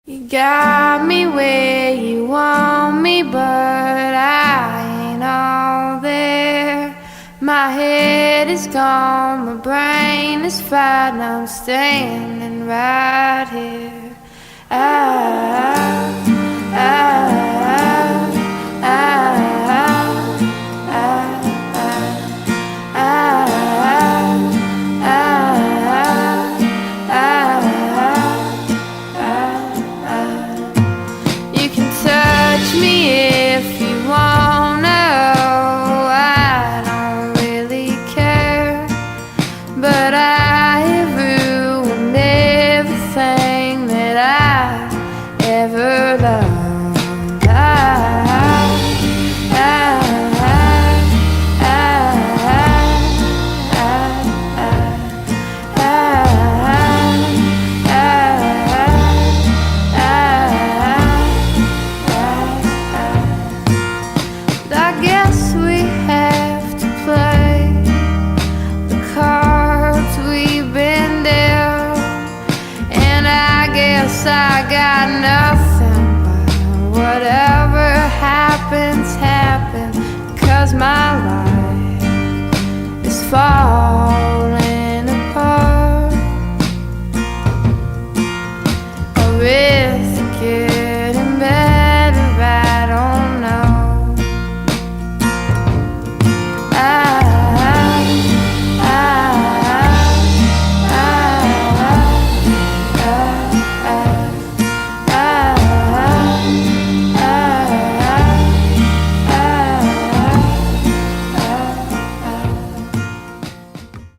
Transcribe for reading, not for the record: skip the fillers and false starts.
You got me where you want me, but I ain't all there. My head is gone, my brain is fried, now I'm standing right here. You can touch me if you wanna, oh, I don't really care. But I have ruined everything that I ever loved. I guess we have to play the cards we've been dealt, and I guess I got nothing but whatever happens, happens, 'cause my life